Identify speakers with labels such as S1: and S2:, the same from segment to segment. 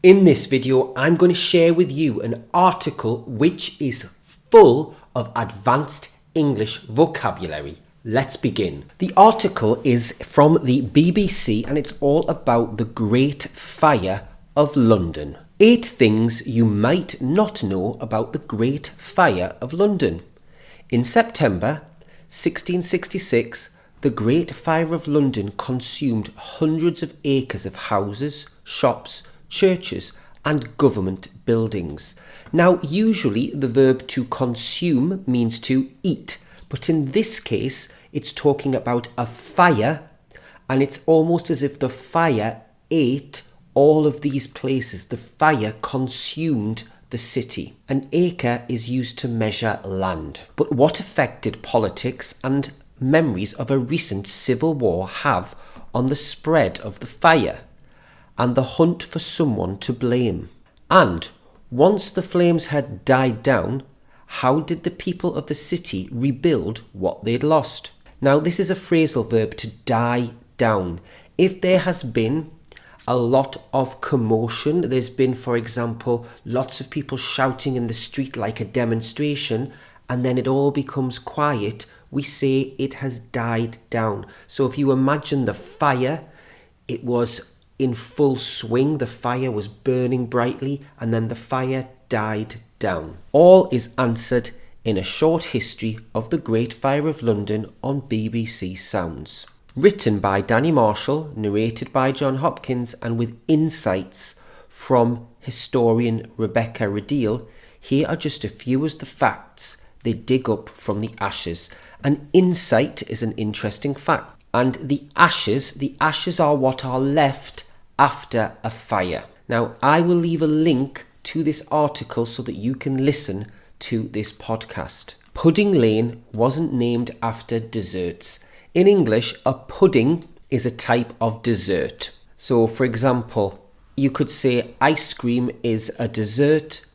S1: In this video, I'm going to share with you an article which is full of advanced English vocabulary. Let's begin. The article is from the BBC and it's all about the Great Fire of London. 8 things you might not know about the Great Fire of London. In September 1666, the Great Fire of London consumed hundreds of acres of houses, shops, churches and government buildings. Now, usually the verb to consume means to eat, but in this case it's talking about a fire, and it's almost as if the fire ate all of these places. The fire consumed the city. An acre is used to measure land. But what effect did politics and memories of a recent civil war have on the spread of the fire and the hunt for someone to blame? And once the flames had died down, how did the people of the city rebuild what they'd lost? Now, this is a phrasal verb, to die down. If there has been a lot of commotion, there's been, for example, lots of people shouting in the street like a demonstration, and then it all becomes quiet, we say it has died down. So if you imagine the fire, it was in full swing, the fire was burning brightly, and then the fire died down. All is answered in a short history of the Great Fire of London on BBC Sounds. Written by Danny Marshall, narrated by John Hopkins, and with insights from historian Rebecca Rideal, here are just a few of the facts they dig up from the ashes. An insight is an interesting fact. And the ashes are what are left after a fire. Now, I will leave a link to this article so that you can listen to this podcast. Pudding Lane wasn't named after desserts. In English, a pudding is a type of dessert. So, for example, you could say ice cream is a dessert,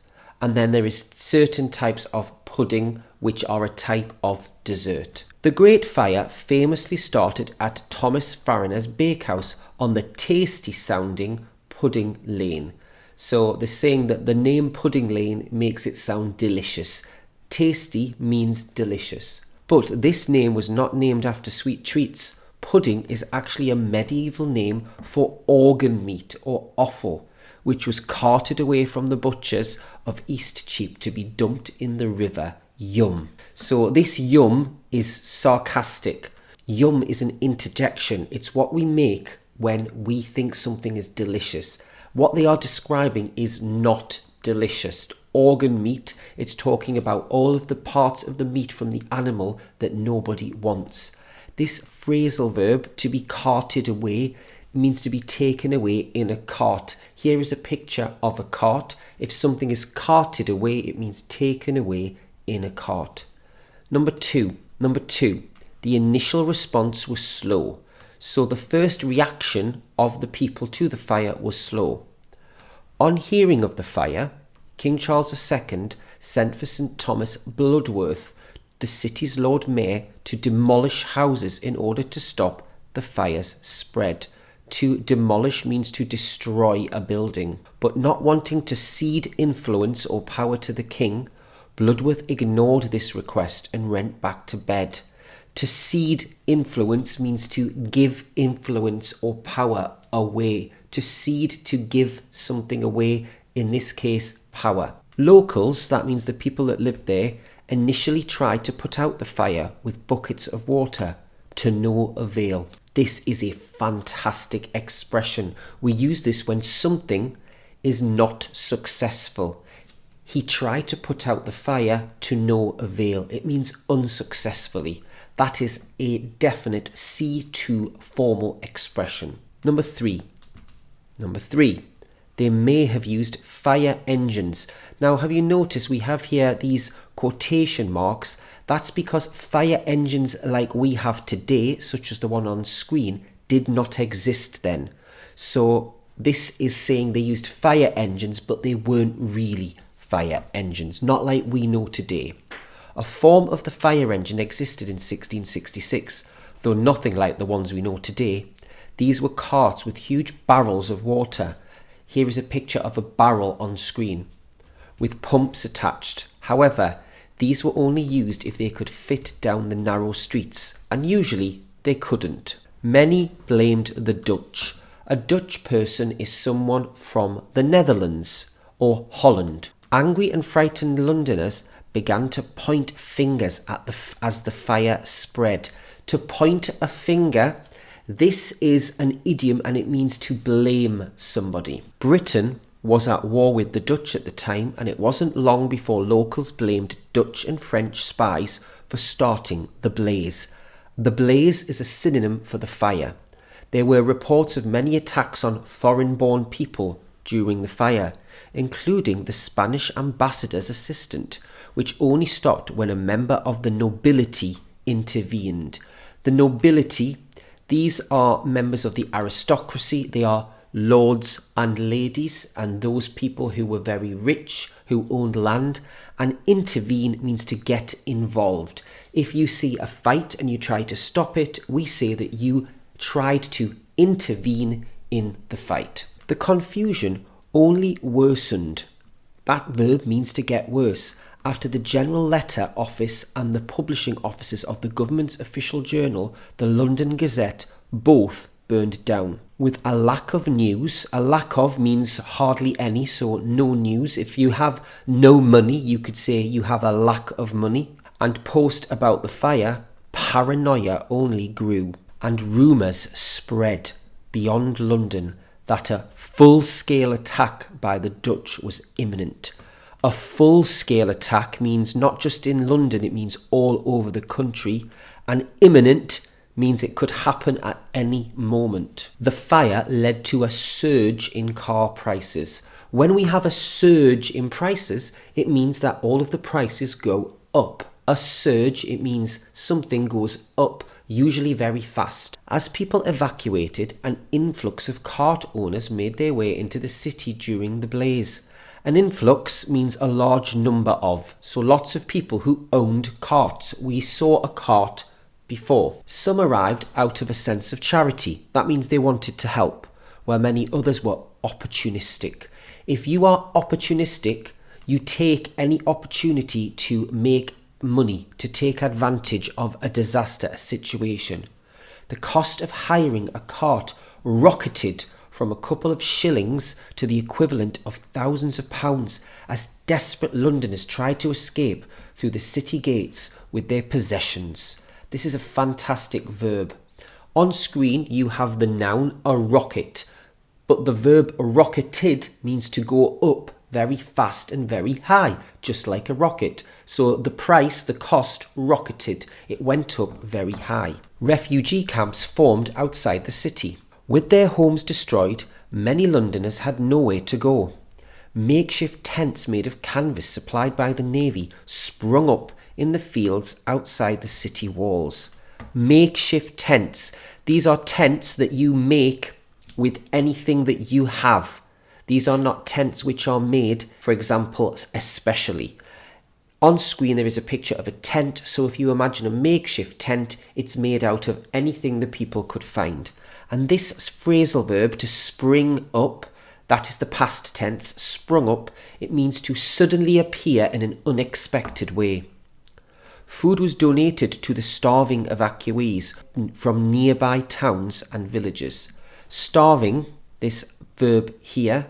S1: and then there is certain types of pudding which are a type of dessert. The Great Fire famously started at Thomas Farriner's bakehouse on the tasty-sounding Pudding Lane. So they're saying that the name Pudding Lane makes it sound delicious. Tasty means delicious. But this name was not named after sweet treats. Pudding is actually a medieval name for organ meat or offal, which was carted away from the butchers of Eastcheap to be dumped in the river Yum. So this yum is sarcastic. Yum is an interjection. It's what we make when we think something is delicious. What they are describing is not delicious. Organ meat, it's talking about all of the parts of the meat from the animal that nobody wants. This phrasal verb, to be carted away, means to be taken away in a cart. Here is a picture of a cart. If something is carted away, it means taken away in a cart. Number two, the initial response was slow. So the first reaction of the people to the fire was slow. On hearing of the fire, King Charles II sent for St Thomas Bloodworth, the city's Lord Mayor, to demolish houses in order to stop the fire's spread. To demolish means to destroy a building. But not wanting to cede influence or power to the king, Bloodworth ignored this request and went back to bed. To cede influence means to give influence or power away. To cede, to give something away, in this case, power. Locals, that means the people that lived there, initially tried to put out the fire with buckets of water, to no avail. This is a fantastic expression. We use this when something is not successful. He tried to put out the fire to no avail. It means unsuccessfully. That is a definite C2 formal expression. Number three, they may have used fire engines. Now, have you noticed we have here these quotation marks? That's because fire engines like we have today, such as the one on screen, did not exist then. So this is saying they used fire engines, but they weren't really fire engines, not like we know today. A form of the fire engine existed in 1666, though nothing like the ones we know today. These were carts with huge barrels of water. Here is a picture of a barrel on screen with pumps attached. However, these were only used if they could fit down the narrow streets, and usually they couldn't. Many blamed the Dutch. A Dutch person is someone from the Netherlands or Holland. Angry and frightened Londoners began to point fingers at as the fire spread. To point a finger, this is an idiom and it means to blame somebody. Britain was at war with the Dutch at the time, and it wasn't long before locals blamed Dutch and French spies for starting the blaze. The blaze is a synonym for the fire. There were reports of many attacks on foreign-born people during the fire, including the Spanish ambassador's assistant, which only stopped when a member of the nobility intervened. The nobility, these are members of the aristocracy. They are lords and ladies and those people who were very rich, who owned land. And intervene means to get involved. If you see a fight and you try to stop it, we say that you tried to intervene in the fight. The confusion only worsened. That verb means to get worse after the General Letter Office and the publishing offices of the government's official journal, the London Gazette, both burned down. With a lack of news, a lack of means hardly any, so no news. If you have no money, you could say you have a lack of money. And post about the fire, paranoia only grew, and rumours spread beyond London that a full-scale attack by the Dutch was imminent. A full-scale attack means not just in London, it means all over the country, and imminent means it could happen at any moment. The fire led to a surge in car prices. When we have a surge in prices, it means that all of the prices go up. A surge, it means something goes up, usually very fast. As people evacuated, an influx of cart owners made their way into the city during the blaze. An influx means a large number of, so lots of people who owned carts. We saw a cart before. Some arrived out of a sense of charity. That means they wanted to help, where many others were opportunistic. If you are opportunistic, you take any opportunity to make money, to take advantage of a disaster, a situation. The cost of hiring a cart rocketed from a couple of shillings to the equivalent of thousands of pounds as desperate Londoners tried to escape through the city gates with their possessions. This is a fantastic verb. On screen you have the noun a rocket, but the verb rocketed means to go up very fast and very high, just like a rocket. So the price, the cost, rocketed. It went up very high. Refugee camps formed outside the city. With their homes destroyed, many Londoners had nowhere to go. Makeshift tents made of canvas supplied by the Navy sprung up in the fields outside the city walls. Makeshift tents. These are tents that you make with anything that you have. These are not tents which are made, for example, especially. On screen there is a picture of a tent, so if you imagine a makeshift tent, it's made out of anything the people could find. And this phrasal verb, to spring up, that is the past tense, sprung up, it means to suddenly appear in an unexpected way. Food was donated to the starving evacuees from nearby towns and villages. Starving, this verb here,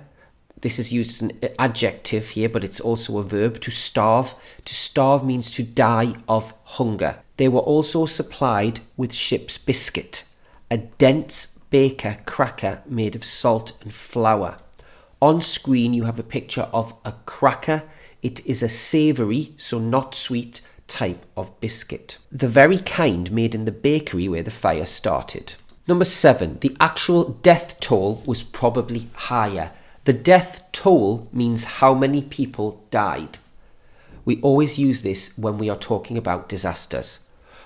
S1: this is used as an adjective here, but it's also a verb, to starve. To starve means to die of hunger. They were also supplied with ship's biscuit, a dense baker cracker made of salt and flour. On screen you have a picture of a cracker. It is a savoury, so not sweet, type of biscuit. The very kind made in the bakery where the fire started. Number 7, the actual death toll was probably higher. The death toll means how many people died. We always use this when we are talking about disasters.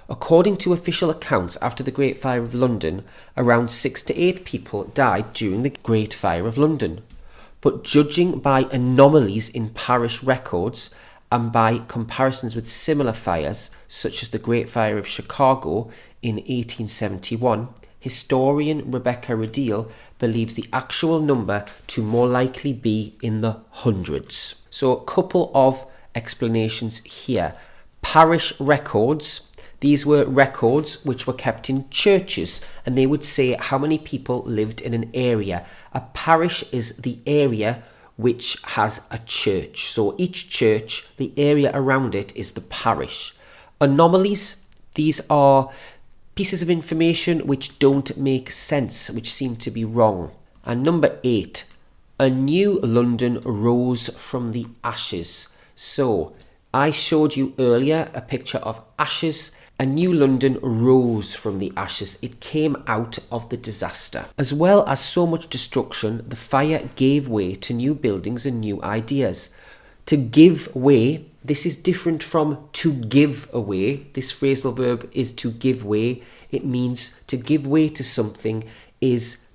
S1: According to official accounts, after the Great Fire of London, around 6 to 8 people died during the Great Fire of London. But judging by anomalies in parish records and by comparisons with similar fires, such as the Great Fire of Chicago in 1871, Historian Rebecca Radiel believes the actual number to more likely be in the hundreds. So a couple of explanations here. Parish records. These were records which were kept in churches, and they would say how many people lived in an area. A parish is the area which has a church. So each church, the area around it is the parish. Anomalies. These are pieces of information which don't make sense, which seem to be wrong. And number 8, a new London rose from the ashes. So I showed you earlier a picture of ashes. A new London rose from the ashes. It came out of the disaster. As well as so much destruction, the fire gave way to new buildings and new ideas. To give way, this is different from to give away. This phrasal verb is to give way. It means to give way to something is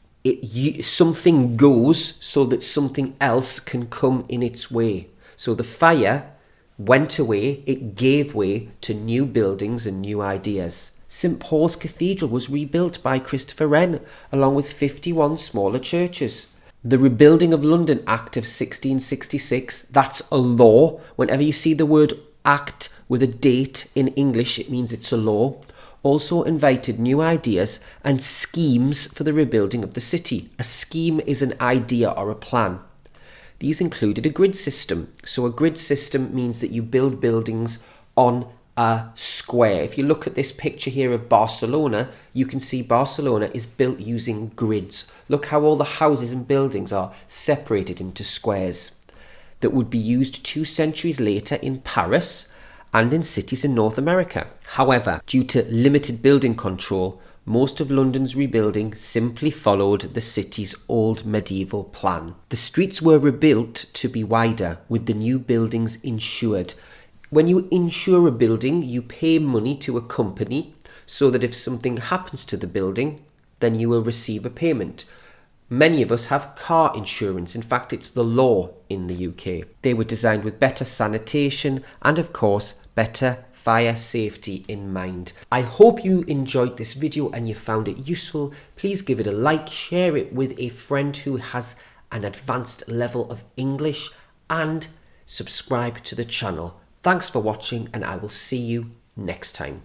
S1: something goes so that something else can come in its way. So the fire went away, it gave way to new buildings and new ideas. St Paul's Cathedral was rebuilt by Christopher Wren, along with 51 smaller churches. The Rebuilding of London Act of 1666, that's a law. Whenever you see the word act with a date in English, it means it's a law. Also invited new ideas and schemes for the rebuilding of the city. A scheme is an idea or a plan. These included a grid system. So a grid system means that you build buildings on a square. If you look at this picture here of Barcelona, you can see Barcelona is built using grids. Look how all the houses and buildings are separated into squares that would be used 2 centuries later in Paris and in cities in North America. However, due to limited building control, most of London's rebuilding simply followed the city's old medieval plan. The streets were rebuilt to be wider, with the new buildings insured. When you insure a building, you pay money to a company so that if something happens to the building, then you will receive a payment. Many of us have car insurance. In fact, it's the law in the UK. They were designed with better sanitation and, of course, better fire safety in mind. I hope you enjoyed this video and you found it useful. Please give it a like, share it with a friend who has an advanced level of English, and subscribe to the channel. Thanks for watching, and I will see you next time.